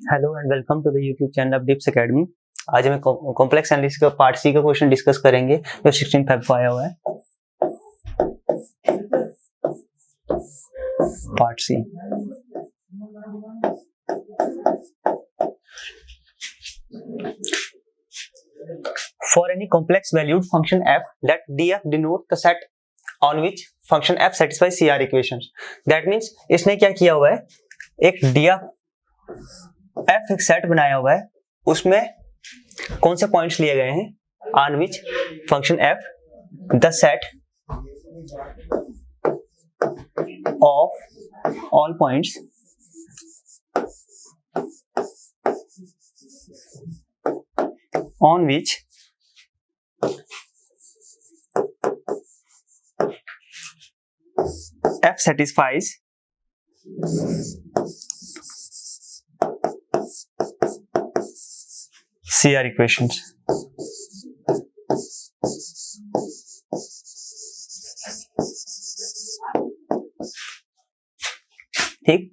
Hello and welcome to the YouTube channel of Dips Academy. आज हम complex analysis का part C का question discuss करेंगे जो 16 फेब को आया हुआ है। Part C. For any complex valued function f, let df denote the set on which function f satisfies CR equations. That means इसने क्या किया हुआ है, एक df f एक सेट बनाया हुआ है, उसमें कौन से पॉइंट्स लिए गए हैं, on which function f the set of all points on which f satisfies CR equations. ठीक,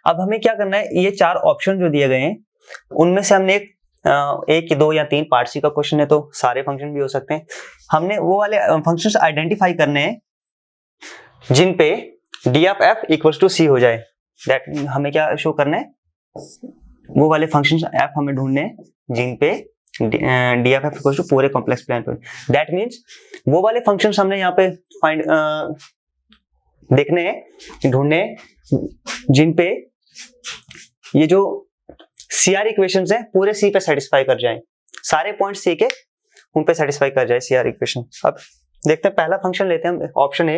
अब हमें क्या करना है, ये चार ऑप्शन जो दिए गए हैं उनमें से हमने एक दो या तीन, पार्ट सी का क्वेश्चन है तो सारे फंक्शन भी हो सकते हैं, हमने वो वाले फंक्शंस आइडेंटिफाई करने हैं जिन पे D of F equals to C हो जाए। दैट हमें क्या शो करना है, वो वाले फंक्शंस एफ हमें ढूंढने हैं जिन पे D of F equals to पूरे कॉम्प्लेक्स प्लान पे। दैट मींस वो वाले फंक्शंस हमने यहाँ पे फाइंड देखने हैं, ढूंढने हैं जिन पे ये जो CR इक्वेशंस हैं पूरे C पे सेटिस्फाई कर जाएं, सारे पॉइंट C के उन पे सेटिस्फाई कर जाए CR इक्वेशन। अब देखते हैं, पहला फंक्शन लेते हैं हम, ऑप्शन ए।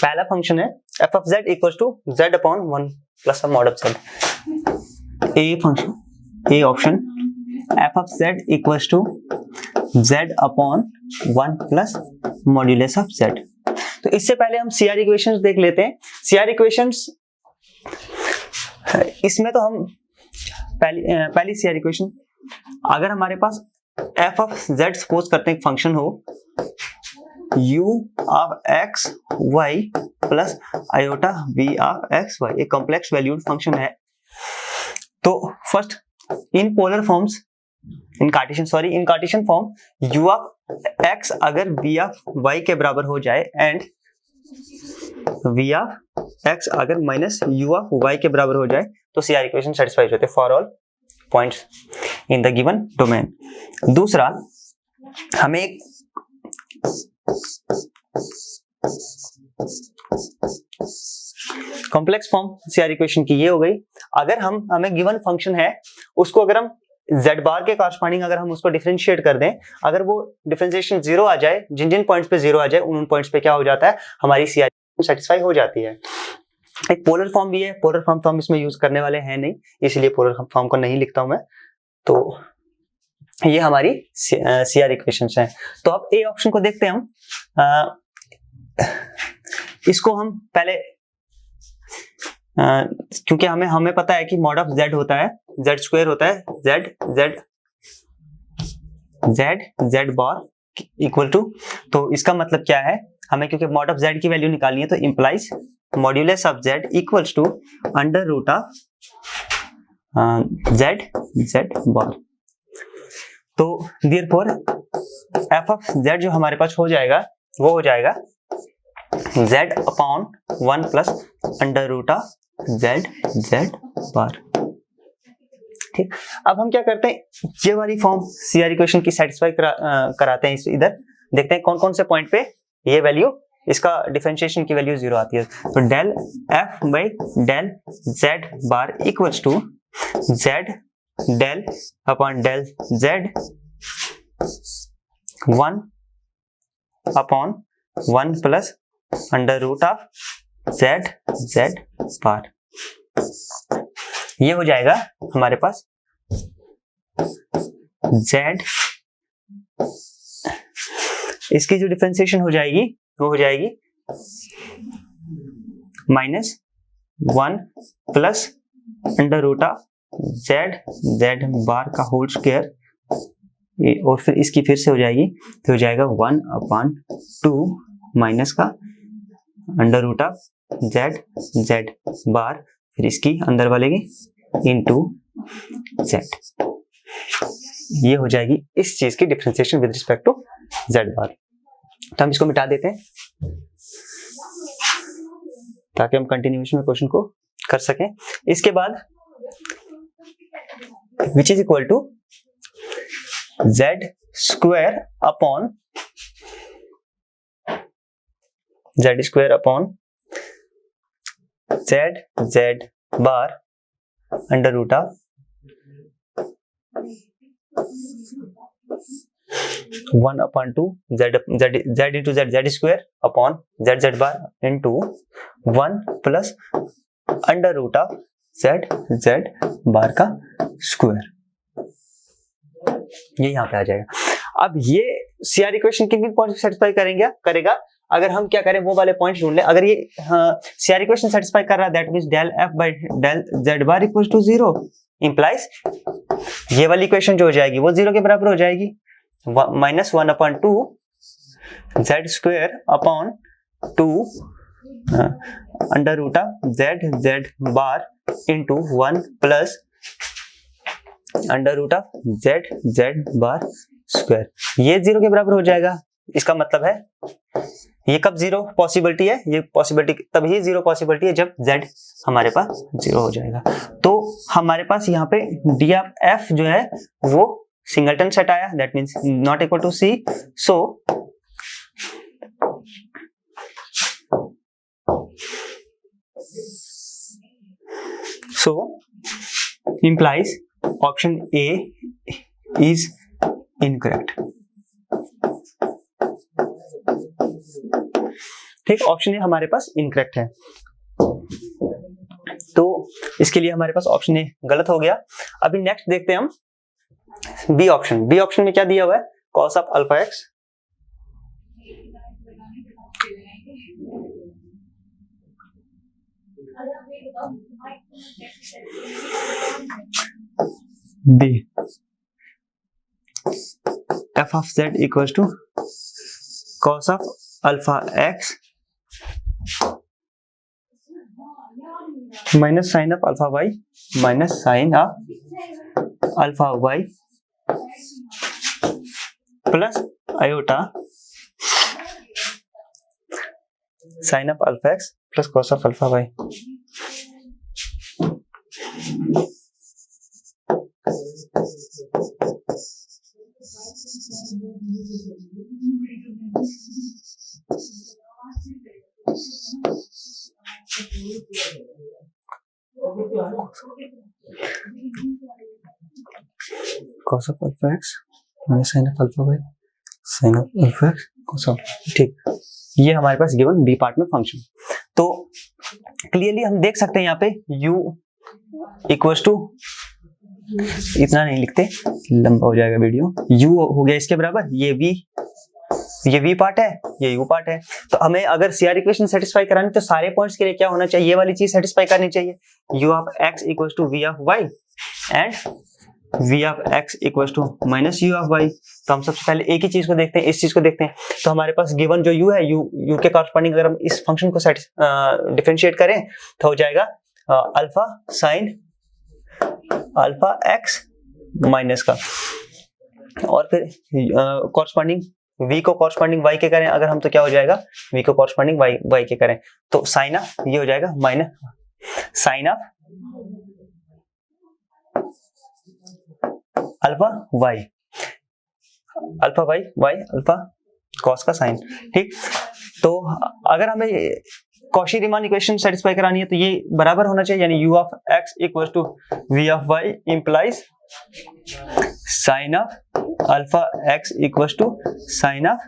पहला फंक्शन है f of z equals to z upon 1 plus mod of z। A function, a option, f of z equals to z upon 1 plus modulus of z। तो इससे पहले हम CR इक्वेशंस देख लेते हैं। CR equations, इसमें तो हम पहली CR इक्वेशन, अगर हमारे पास f ऑफ z सपोज करते हैं एक फंक्शन हो u of x y plus iota v of x y, एक कॉम्प्लेक्स वैल्यूड फंक्शन है, तो first in polar forms, in Cartesian form u of x अगर v ऑफ y के बराबर हो जाए एंड v ऑफ x अगर माइनस u ऑफ y के बराबर हो जाए तो CR इक्वेशन सेटिस्फाई होते हैं for all points in the given domain. दूसरा, हमें एक कॉम्प्लेक्स फॉर्म CR इक्वेशन की ये हो गई, अगर हमें गिवन फंक्शन है उसको अगर हम z बार के कॉरस्पॉन्डिंग अगर हम उसको डिफरेंशिएट कर दें, अगर वो डिफरेंशिएशन जीरो आ जाए, जिन जिन पॉइंट्स पे जीरो आ जाए उन पॉइंट्स पे क्या हो जाता है, हमारी CR सेटिस्फाई हो जाती है। एक पोलर फॉर्म भी है, पोलर फॉर्म तो हम इसमें यूज करने वाले हैं नहीं, इसलिए पोलर फॉर्म को नहीं लिखता हूं मैं। तो ये हमारी CR इक्वेशंस हैं। तो अब ए ऑप्शन को देखते हैं हम। इसको हम पहले क्योंकि हमें पता है कि मॉड ऑफ z होता है, z स्क्वायर होता है z बार इक्वल टू, तो इसका मतलब क्या है, हमें क्योंकि मॉड ऑफ z की वैल्यू निकालनी है तो implies modulus of z equals to under root of z bar. तो देयरफॉर f ऑफ z जो हमारे पास हो जाएगा वो हो जाएगा z upon 1 plus under root of z bar. ठीक, अब हम क्या करते हैं, ये वाली फॉर्म CR इक्वेशन की सेटिस्फाई कराते हैं। इधर देखते हैं कौन कौन से पॉइंट पे ये वैल्यू, इसका डिफरेंशिएशन की वैल्यू जीरो आती है। तो del f by del z bar equals to z del upon del z 1 upon 1 plus under root of z bar. ये हो जाएगा हमारे पास z, इसकी जो डिफरेंशिएशन हो जाएगी वो हो जाएगी -1 plus under root of Z bar का होल स्क्वायर, और फिर इसकी फिर से हो जाएगी, तो हो जाएगा 1/2 माइनस का अंडर रूट ऑफ जेड बार, फिर इसकी अंदर वाले की इनटू जेड। ये हो जाएगी इस चीज की differentiation with respect to Z bar. तो हम इसको मिटा देते हैं ताकि हम कंटिन्यूएशन में क्वेश्चन को कर सकें। इसके बाद which is equal to Z square upon Z bar under root of 1/2 Z into Z square upon Z bar into 1 plus under root of Z bar का स्क्वायर। ये यहाँ पे आ जाएगा। अब ये सीआर इक्वेशन किन किन पॉइंट्स सेटिस्फाई करेगा अगर हम क्या करें वो वाले पॉइंट्स ढूंढ लें। अगर ये सीआर इक्वेशन सेटिस्फाई कर रहा है that means del f by del z bar equals to 0 implies ये वाली इक्वेशन जो हो जाएगी वो 0 के बराबर हो जाएगी, minus 1/2 z square upon 2 under root of Z bar into 1 plus under root of Z bar square. ये 0 के बराबर हो जाएगा। इसका मतलब है ये कब 0 पॉसिबिलिटी है, ये पॉसिबिलिटी तभी 0 पॉसिबिलिटी है जब z हमारे पास 0 हो जाएगा। तो हमारे पास यहाँ पे डी ऑफ f जो है वो सिंगलटन सेट आया, that means not equal to c, so implies option A is incorrect। ठीक, ऑप्शन ए हमारे पास इनकरेक्ट है, तो इसके लिए हमारे पास ऑप्शन ए गलत हो गया। अभी नेक्स्ट देखते हैं हम बी ऑप्शन। बी ऑप्शन में क्या दिया हुआ है, cos of alpha x b f of z equals to cos of alpha x minus sine of alpha y minus sine of alpha y plus iota sine of alpha x plus cos of alpha y. cos of alpha x minus sine of alpha y sine of alpha x cos of, ठीक, ये हमारे पास given b part में function. तो clearly हम देख सकते हैं यहाँ पे u इक्वल्स टू, इतना नहीं लिखते लंबा हो जाएगा वीडियो, u हो गया इसके बराबर, ये v पार्ट है, ये u पार्ट है। तो हमें अगर सीआर इक्वेशन सेटिस्फाई करानी तो सारे पॉइंट्स के लिए क्या होना चाहिए, ये वाली चीज सेटिस्फाई करनी चाहिए, u of x equals to v of y and v of x equals to minus u of y। तो हम सबसे पहले एक ही चीज को देखते हैं, इस चीज को देखते हैं। तो हमारे पास गिवन जो u है, u के कॉरस्पॉन्डिंग अगर हम इस फंक्शन को डिफरेंशिएट करें तो हो जाएगा alpha sine alpha x minus का, और फिर कॉरस्पॉन्डिंग v को कॉरस्पॉन्डिंग y के करें अगर हम तो क्या हो जाएगा, v को कॉरस्पॉन्डिंग y के करें तो साइन ऑफ ये हो जाएगा minus sine of alpha y, alpha y alpha cos का साइन। ठीक, तो अगर हमें कॉशी रीमान इक्वेशन सेटिस्फाई करानी है तो ये बराबर होना चाहिए, यानी u of x equal to v of y implies sine of alpha x equal to sine of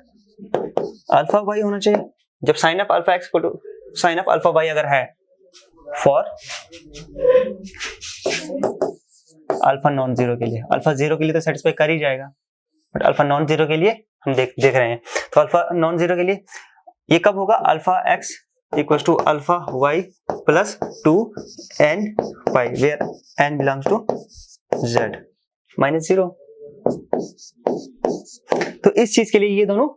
alpha y होना चाहिए। जब sine of alpha x equal to sine of alpha y अगर है फॉर अल्फा नॉन जीरो के लिए, alpha zero के लिए तो सेटिस्फाई कर ही जाएगा, बट अल्फा नॉन जीरो के लिए हम देख रहे हैं। तो अल्फा नॉन जीरो के लिए ये कब होगा, alpha x equals to alpha y plus 2n pi where n belongs to z minus 0। तो इस चीज के लिए ये दोनों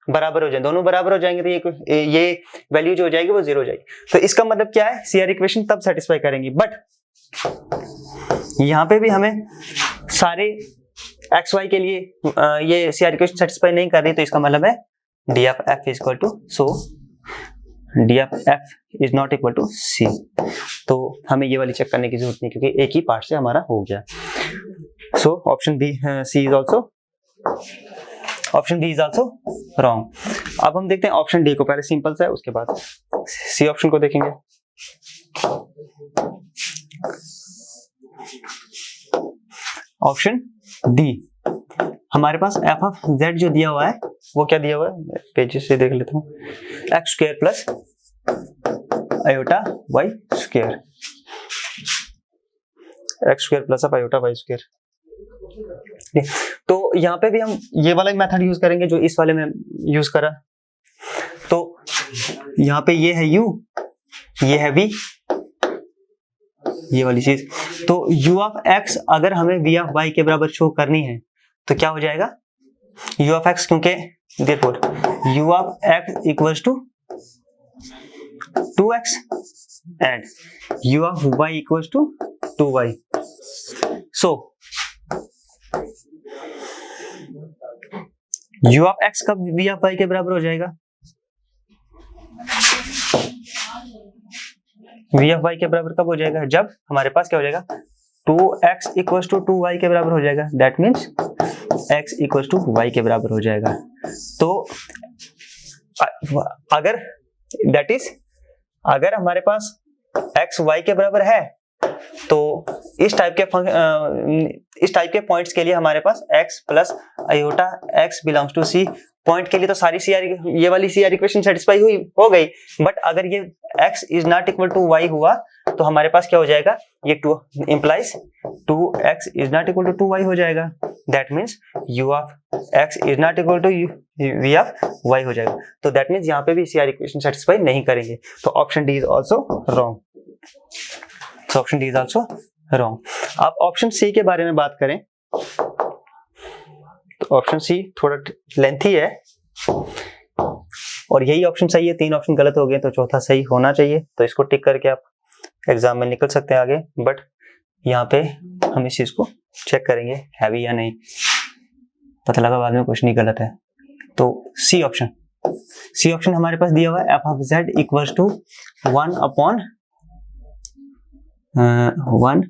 बराबर हो जाए, दोनों बराबर हो जाएंगे तो ये वैल्यू जो हो जाएगी वो 0 हो जाएगी। तो इसका मतलब क्या है, सीआर इक्वेशन तब सेटिस्फाई करेंगी। बट यहाँ पे भी हमें सारे एक्स वाई के लिए ये सीआर इक्वेशन सेटिस्फाई नहीं कर रही, तो इसका मतलब है D of F is equal to, so D of F is not equal to C. तो हमें ये वाली चेक करने की जरूरत नहीं क्योंकि एक ही पार्ट से हमारा हो गया। So option B C is also, option D is also wrong. अब हम देखते हैं ऑप्शन डी को, पहले सिंपल सा है उसके बाद सी ऑप्शन को देखेंगे। ऑप्शन डी हमारे पास एफ ऑफ जेड जो दिया हुआ है वो क्या दिया हुआ है, पेजेस से देख लेता हूँ, x square plus iota y square, x square plus of iota y square. तो यहाँ पे भी हम ये वाला मेथड यूज करेंगे जो इस वाले में यूज करा। तो यहाँ पे ये है u, ये है v, ये वाली चीज। तो u ऑफ x अगर हमें v ऑफ y के बराबर शो करनी है तो क्या हो जाएगा, u ऑफ x, क्योंकि therefore u of x equals to 2x and u of y equals to 2y। So u of x कब v ऑफ y के बराबर हो जाएगा, v ऑफ y के बराबर कब हो जाएगा, जब हमारे पास क्या हो जाएगा 2x इक्वल्स टू 2y के बराबर हो जाएगा। That means x equals to y के बराबर हो जाएगा। तो अगर दैट इज अगर हमारे पास x y के बराबर है तो इस टाइप के पॉइंट्स के लिए हमारे पास x plus iota x belongs to c point के लिए तो सारी सीआर, ये वाली सीआर इक्वेशन सेटिस्फाई हुई हो गई। बट अगर ये x is not equal to y हुआ तो हमारे पास क्या हो जाएगा, ये 2 implies 2x is not equal to 2y हो जाएगा। That means u of x is not equal to v of y हो जाएगा। तो दैट मीन्स यहाँ पे भी सीआर इक्वेशन सेटिस्फाई नहीं करेंगे। तो option D is also wrong. So option D is also wrong. अब ऑप्शन सी के बारे में बात करें तो ऑप्शन सी थोड़ा लेंथी है और यही ऑप्शन सही है, 3 ऑप्शन गलत हो गए तो चौथा सही होना चाहिए। तो इसको टिक करके आप एग्जाम में निकल सकते हैं आगे। बट यहाँ पे हम इस चीज को चेक करेंगे है भी या नहीं, पता लगा बाद में कुछ नहीं गलत है। तो सी ऑप्शन हमारे पास दिया हुआ है f of z equals to 1 upon 1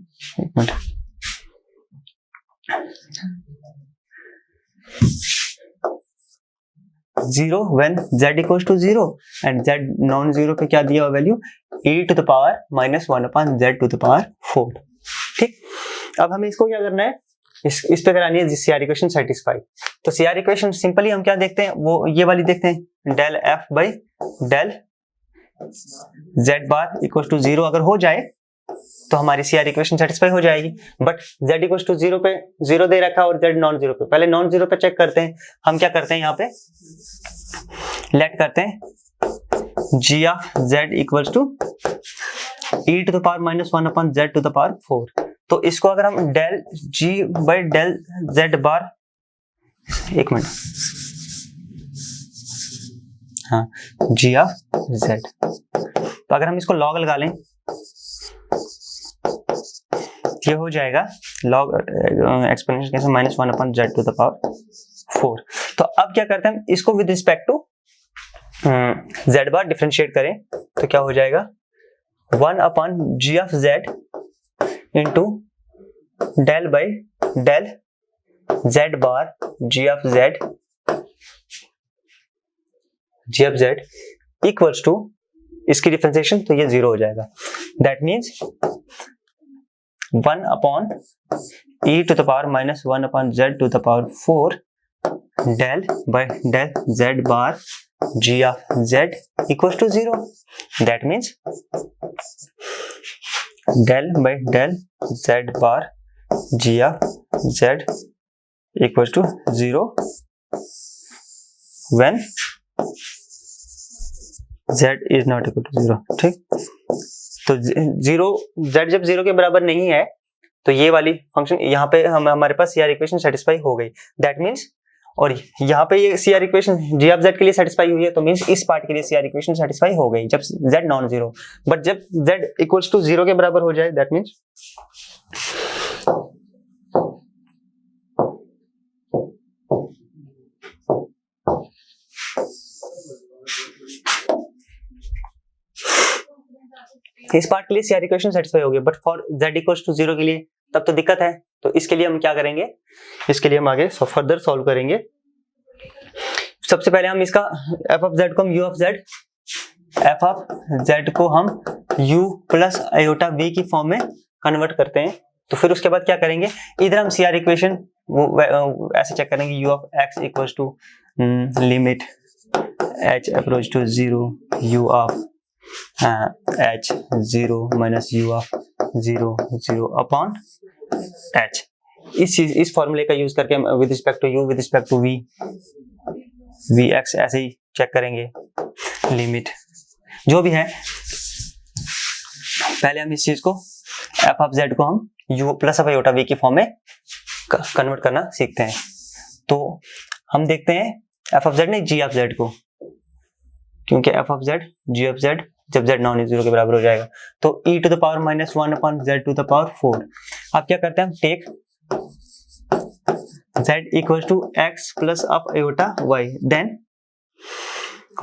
0 when z equals to 0 and z non zero पे क्या दिया हुआ value e to the power minus 1 upon z to the power 4। ठीक, अब हमें इसको क्या करना है, इस पे करानी है सीआर इक्वेशन सेटिस्फाई। तो सीआर इक्वेशन सिंपली हम क्या देखते हैं, वो ये वाली देखते हैं, del f by del z bar equal to 0 अगर हो जाए तो हमारी सीआर इक्वेशन सेटिस्फाई हो जाएगी। बट z इक्वल टू 0 पे 0 दे रखा और z नॉन जीरो पे, पहले नॉन जीरो पे चेक करते हैं। हम क्या करते हैं, यहाँ पे लेट करते हैं g of z equals to e to the power minus 1 upon z to the power 4। तो इसको अगर हम del g by del z bar, एक मिनट, हाँ, g ऑफ z, तो अगर हम इसको लॉग लगा लें ये हो जाएगा लॉग एक्सपोनेंशियल कैसे minus 1 upon z to the power 4। तो अब क्या करते हैं, इसको with respect to z bar differentiate करें तो क्या हो जाएगा 1 upon g of z into del by del z bar g of z equals to इसकी डिफरेंशिएशन, तो ये 0 हो जाएगा। That means 1 upon e to the power minus 1 upon z to the power 4 del by del z bar g of z equals to 0। That means del by del z bar g of z equals to 0 when z is not equal to 0, ठीक। तो zero, z जब 0 के बराबर नहीं है तो ये वाली फंक्शन यहाँ पे हमारे पास CR इक्वेशन सेटिस्फाई हो गई, दैट मीन्स, और यहाँ पे ये CR equation g of z के लिए सेटिस्फाई हुई है, तो मीन्स इस पार्ट के लिए CR इक्वेशन सेटिस्फाई हो गई जब z नॉन जीरो। बट जब z इक्वल्स टू 0 के बराबर हो जाए, दैट मीन्स इस पार्ट के लिए CR इक्वेशन सेटिस्फाई हो गई, but for z equals to 0 के लिए तब तो दिक्कत है। तो इसके लिए हम क्या करेंगे, इसके लिए हम आगे फर्दर सॉल्व करेंगे। सबसे पहले हम इसका f ऑफ z को हम u of z, f of z को हम u प्लस आयोटा v की फॉर्म में कन्वर्ट करते हैं। तो फिर उसके बाद क्या करेंगे, इधर हम CR इक्वेशन ऐसे चेक करेंगे, u of x equals to limit h approach to 0 u of h 0 minus u of 0 0 upon h। इस फॉर्मूले का यूज करके हम with respect to u with respect to v vx ऐसे ही चेक करेंगे, limit जो भी है। पहले हम इस चीज को f ऑफ z को हम u प्लस आयोटा v की फॉर्म में कन्वर्ट करना सीखते हैं। तो हम देखते हैं f ऑफ z नहीं g ऑफ z को, क्योंकि f of z g of z जब z नॉन जीरो के बराबर हो जाएगा तो e to the power minus 1 upon z to the power 4। अब क्या करते हैं हम, take z equal to x plus of iota y, then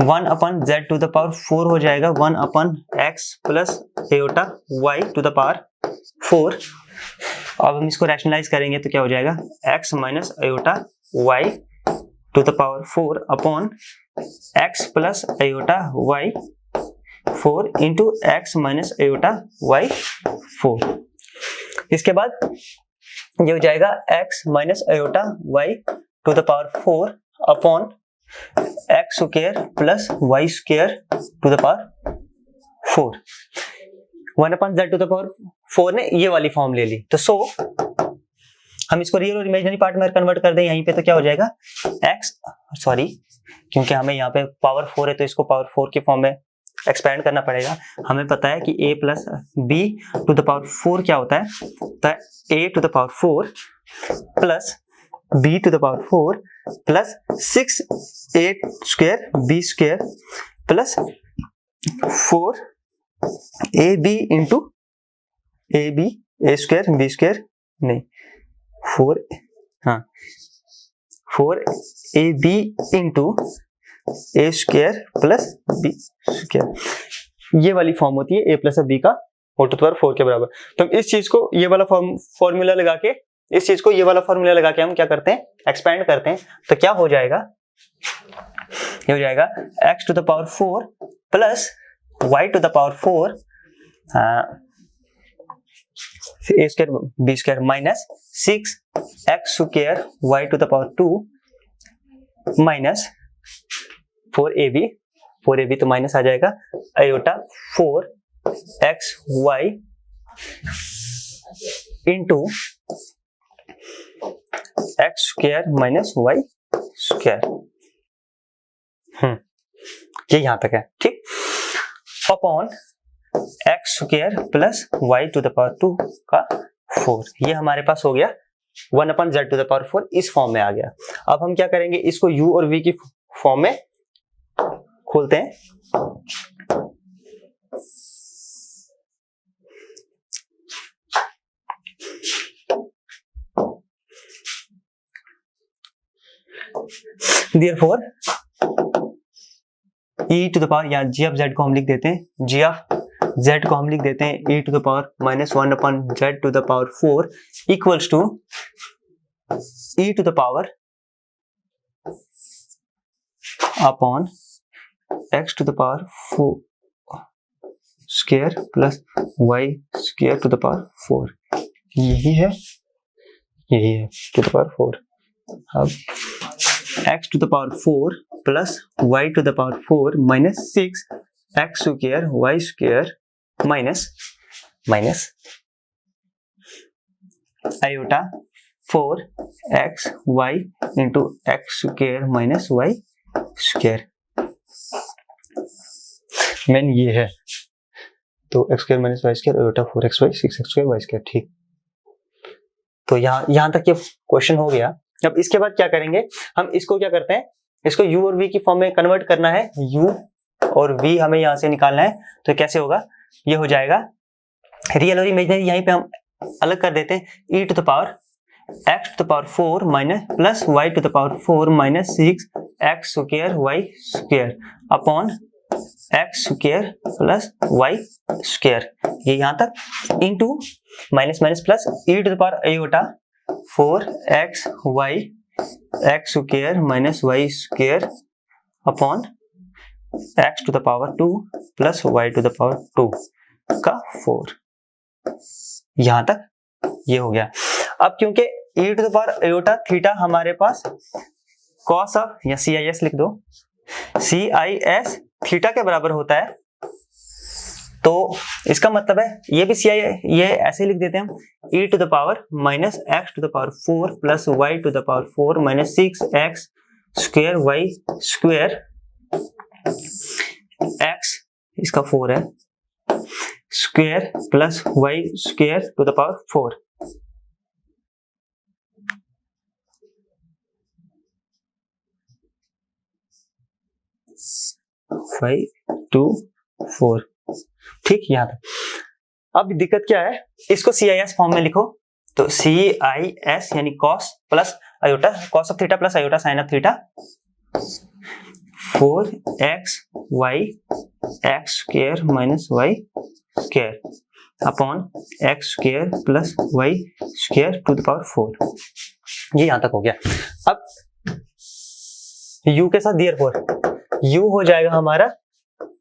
1 upon z to the power 4 हो जाएगा 1 upon x plus iota y to the power 4। अब हम इसको रैशनलाइज करेंगे तो क्या हो जाएगा, x minus iota y to the power 4 upon x plus iota y 4 into x minus iota y 4। इसके बाद ये हो जाएगा x minus iota y to the power 4 upon x square plus y square to the power 4। 1 upon z to the power 4 ने ये वाली form ले ली, तो सो हम इसको रियल और इमेजिनरी पार्ट में कन्वर्ट कर दें यहीं पे, तो क्या हो जाएगा क्योंकि हमें यहाँ पे पावर 4 है तो इसको पावर 4 की फॉर्म में एक्सपेंड करना पड़ेगा। हमें पता है कि a plus b to the power 4 क्या होता है, तो a to the power 4 plus b to the power 4 plus 6a square b square plus 4ab into ab a square b square नहीं 4ab into a square plus b square, ये वाली form होती है a plus b का whole to the power 4 के बराबर। तो इस चीज को ये वाला फॉर्मूला लगा के, इस चीज को ये वाला फॉर्मूला लगा के हम क्या करते हैं, एक्सपेंड करते हैं। तो क्या हो जाएगा, ये हो जाएगा x to the power 4 plus y to the power 4 a square b square minus 6x square y to the power 2 minus 4ab तो माइनस आ जाएगा iota 4xy into x square minus y square. ये यहां तक है, ठीक। Upon x square plus y to the power 2 का 4, ये हमारे पास हो गया 1 upon z to the power 4, इस फॉर्म में आ गया। अब हम क्या करेंगे, इसको u और v की फॉर्म में खोलते हैं। Therefore e to the power, या g ऑफ z को हम लिख देते हैं, g ऑफ z को हम लिख देते हैं e to the power minus 1 upon z to the power 4 equals to e to the power upon x to the power 4 square plus y square to the power 4, यही है to the power 4। अब x to the power 4 plus y to the power 4 minus 6x square y square minus iota 4xy into x square minus y square. Main ये है। तो x square minus y square iota 4xy 6x² y square. ठीक, तो यहाँ तक ये question हो गया। अब इसके बाद क्या करेंगे, हम इसको क्या करते हैं, इसको u और v की फॉर्म में कन्वर्ट करना है। u और v हमें यहाँ से निकालना है। तो कैसे होगा, ये हो जाएगा रियल और इमेजिनरी यहीं पे हम अलग कर देते हैं। e to the power x to the power 4 minus plus y to the power 4 minus 6x square y square upon x square plus y square, ये यहाँ तक into minus minus plus e to the power iota 4xy x square minus y square upon x to the power 2 plus y to the power 2 का 4। यहां तक ये हो गया। अब क्योंकि e to the power iota theta हमारे पास cos ऑफ, या CIS लिख दो, CIS थीटा के बराबर होता है, तो इसका मतलब है ये भी ये ऐसे लिख देते हैं हम, e to the power minus x to the power 4 plus y to the power 4 minus 6x square y square, x इसका 4 है, square plus y square to the power 4। Five to 4। ठीक, यहां तक। अब दिक्कत क्या है, इसको CIS फॉर्म में लिखो। तो CIS यानी cos plus iota, cos of theta plus iota sine of theta, 4xy x square minus y square upon x square plus y square to the power 4। ये यहां तक हो गया। अब u के साथ देयरफॉर u हो जाएगा हमारा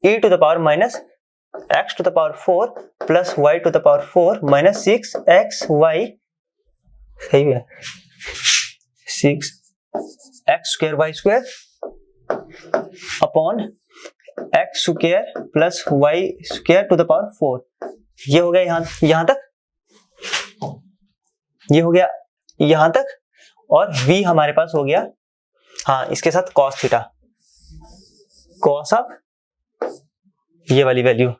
e to the power minus x to the power 4 plus y to the power 4 minus 6xy, सही है, 6x square y square upon x square plus y square to the power 4। ये हो गया यहां तक, ये हो गया यहां तक। और v हमारे पास हो गया, हाँ, इसके साथ cos थीटा, cos ऑफ ये वाली वैल्यू,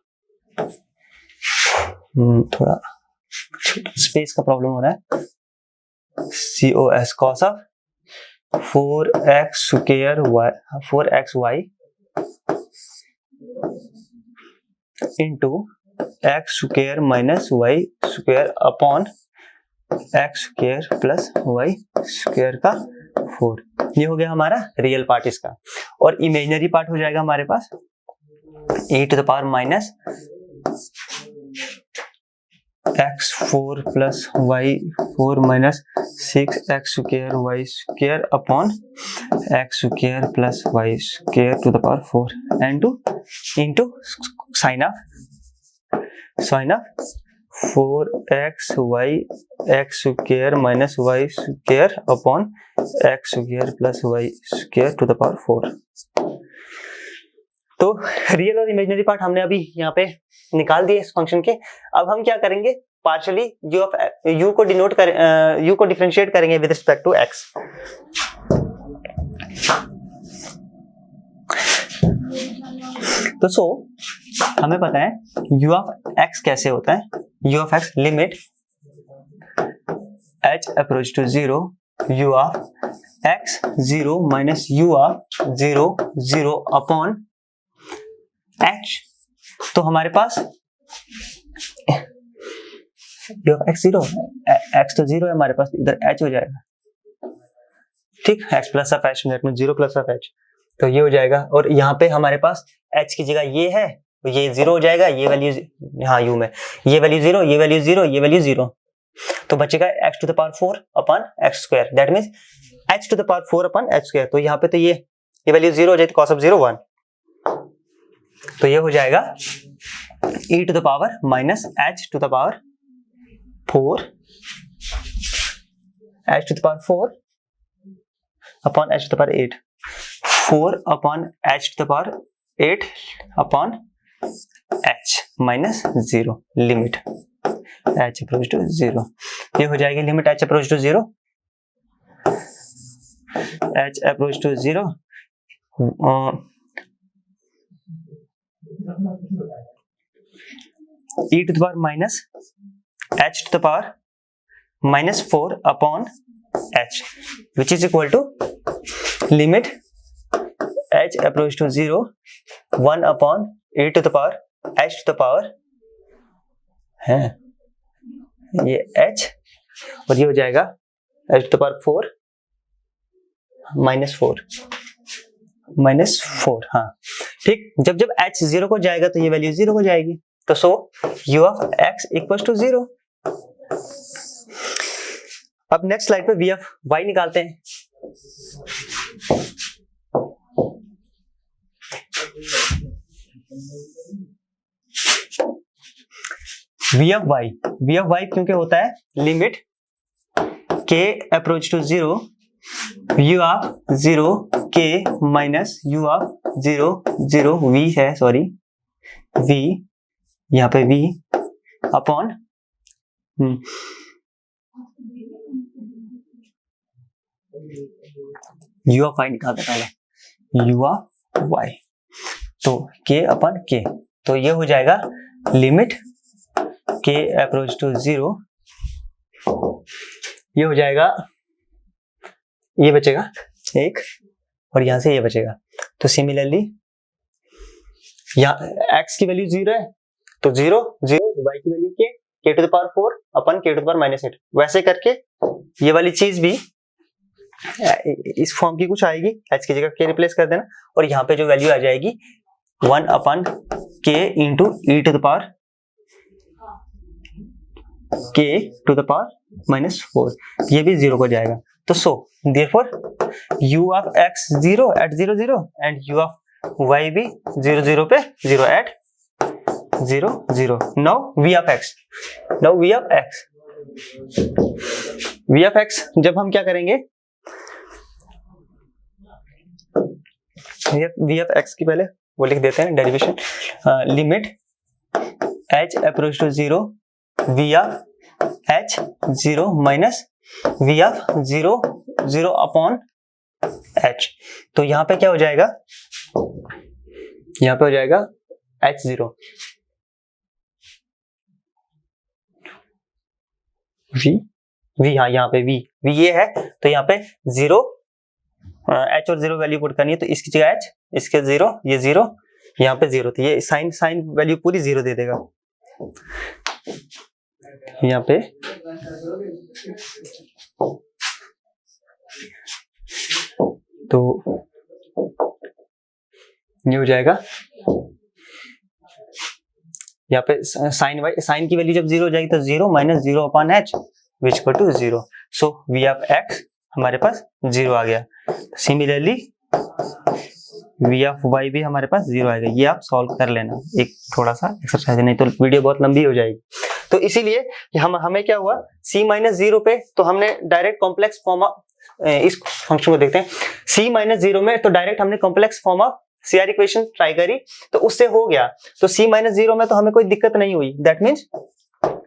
थोड़ा स्पेस का प्रॉब्लम हो रहा है, COS cos of 4x square y 4xy into x square minus y square upon x square plus y square का 4। ये हो गया हमारा रियल पार्ट इसका। और इमेजिनरी पार्ट हो जाएगा हमारे पास e to the power minus x4 plus y4 minus 6x square y square upon x square plus y square to the power 4 and into sine of 4xy x square minus y square upon x square plus y square to the power 4। तो real और imaginary part हमने अभी यहाँ पे निकाल दिए इस function के। अब हम क्या करेंगे, पार्शियली u को डिनोट कर u को डिफरेंशिएट करेंगे विद रिस्पेक्ट टू x। तो हमें पता है u ऑफ x कैसे होता है, u of x limit h approach to 0 u of x 0 minus u of 0 0 upon h। तो हमारे पास u ऑफ x 0, x तो 0 है हमारे पास, इधर h हो जाएगा, ठीक, x plus of h net में 0 प्लस ऑफ h, तो ये हो जाएगा। और यहाँ पे हमारे पास h की जगह ये है, तो ये 0 हो जाएगा, ये वैल्यू यहाँ u में, ये वैल्यू 0, ये वैल्यू 0, ये वैल्यू 0, तो बचेगा x to the power 4 upon x square, that means h to the power 4 upon h square. तो यहाँ पे तो ये वैल्यू 0 हो जाएगी, cos ऑफ 0 1, तो ये हो जाएगा e to the power minus h to the power 4 h to the power 4 upon h to the power 8, 4 upon h to the power 8 upon h minus 0 limit h approach to 0। ये हो जाएगी limit h approach to 0, h approach to 0 e to the power minus h to the power minus 4 upon h, which is equal to limit h approach to 0 1 upon e to the power h to the power है ये h और ये हो जाएगा h to the power 4 minus 4 हाँ ठीक। जब जब h 0 को जाएगा तो ये वैल्यू 0 हो जाएगी, तो so u of x equal to 0। अब नेक्स्ट स्लाइड पे v ऑफ y निकालते हैं। v ऑफ y क्योंकि होता है limit k approach to 0 u of 0 k minus u of 0 0 v है, सॉरी v यहाँ पे v upon u of y निकालते पहले u ऑफ y, तो k अपॉन k, तो ये हो जाएगा लिमिट k अप्रोच टू 0, ये हो जाएगा, ये बचेगा एक और यहां से ये बचेगा। तो सिमिलरली यहाँ x की वैल्यू 0 है तो 0 0, y की value k to the power 4 upon k to the power minus 8, वैसे करके ये वाली चीज भी इस फॉर्म की कुछ आएगी, h की जगह k रिप्लेस कर देना और यहाँ पे जो वैल्यू आ जाएगी 1 upon k into e to the power k to the power minus 4, ये भी 0 को जाएगा। तो सो therefore u of x 0 at 0 0 and u of y भी 0 0 पे 0 at 0 0। now v of x जब हम क्या करेंगे, v of x की पहले वो लिख देते हैं derivation, limit h approach to 0 v of h 0 minus v of 0 0 upon h, तो यहाँ पे क्या हो जाएगा, यहाँ पे हो जाएगा h 0 v हाँ यहाँ पे v ये है तो यहाँ पे 0 h और 0 वैल्यू पुट करनी है, तो इसकी जगह h, इसके 0, ये 0, यहाँ पे 0, तो ये साइन वैल्यू पूरी 0 दे देगा यहाँ पे। तो ये हो जाएगा यहाँ पे साइन की वैल्यू जब 0 हो जाएगी तो 0 minus 0 upon h which equal to 0, so v of x हमारे पास 0 आ गया। सिमिलरली v ऑफ y भी हमारे पास 0 आएगा। ये आप सॉल्व कर लेना, एक थोड़ा सा एक्सरसाइज, नहीं तो वीडियो बहुत लंबी हो जाएगी। तो इसीलिए हमें क्या हुआ, c माइनस 0 पे तो हमने डायरेक्ट कॉम्प्लेक्स फॉर्म ऑफ, इस फंक्शन को देखते हैं, c माइनस 0 में तो डायरेक्ट हमने complex form of CR equation try करी तो उससे हो गया, तो c माइनस 0 में तो हमें कोई दिक्कत नहीं हुई। दैट मीन्स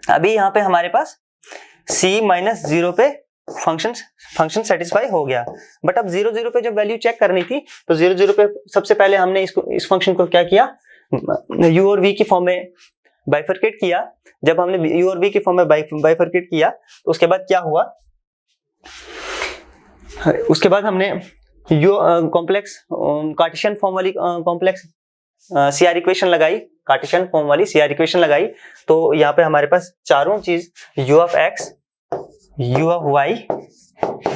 अभी यहाँ पे हमारे पास c माइनस 0 पे फंक्शन सेटिस्फाई हो गया। बट अब 0 0 पे जब वैल्यू चेक करनी थी तो 0 0 पे सबसे पहले हमने इस फंक्शन को क्या किया, u और v की फॉर्म में बाइफरकेट किया। जब हमने u और v की फॉर्म में बाइफरकेट किया तो उसके बाद क्या हुआ, उसके बाद हमने कॉम्प्लेक्स कार्टेशियन फॉर्म वाली कॉम्प्लेक्स CR इक्वेशन लगाई, कार्टेशियन फॉर्म वाली CR इक्वेशन लगाई। तो यहाँ पे हमारे पास चारों चीज u of x, u of y,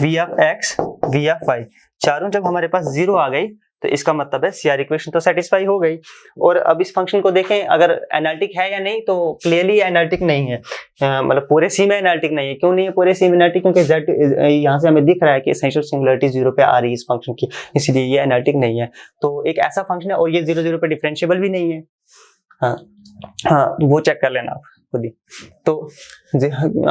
v of x, v of y, चारों जब हमारे पास 0 आ गई तो इसका मतलब है CR इक्वेशन तो सेटिस्फाई हो गई। और अब इस फंक्शन को देखें अगर एनालिटिक है या नहीं, तो क्लियरली एनालिटिक नहीं है, मतलब पूरे C में एनालिटिक नहीं है। क्यों नहीं है पूरे C में एनालिटिक, क्योंकि z यहाँ से हमें दिख रहा है कि एसेंशियल सिंगुलरिटी 0 पे आ रही है इस फंक्शन की, इसलिए ये एनालिटिक नहीं है। तो एक ऐसा फंक्शन है और ये 0 0 पे डिफरेंशिएबल भी नहीं है। हाँ वो चेक कर लेना आप खुद ही। तो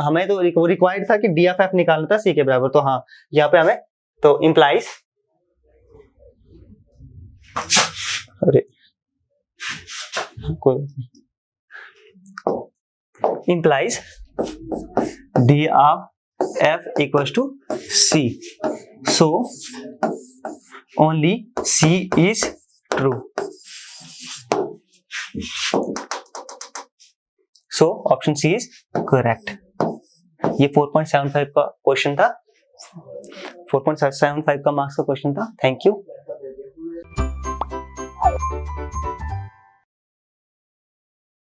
हमें तो रिक्वायर्ड था कि डी ऑफ एफ निकालना था C के बराबर, तो हाँ यहाँ पे हमें तो इम्प्लाइज, अरे implies d of f equals to c, so only c is true। So option C is correct. ये 4.75 का क्वेश्चन था, 4.75 का मार्क्स का क्वेश्चन था। Thank you.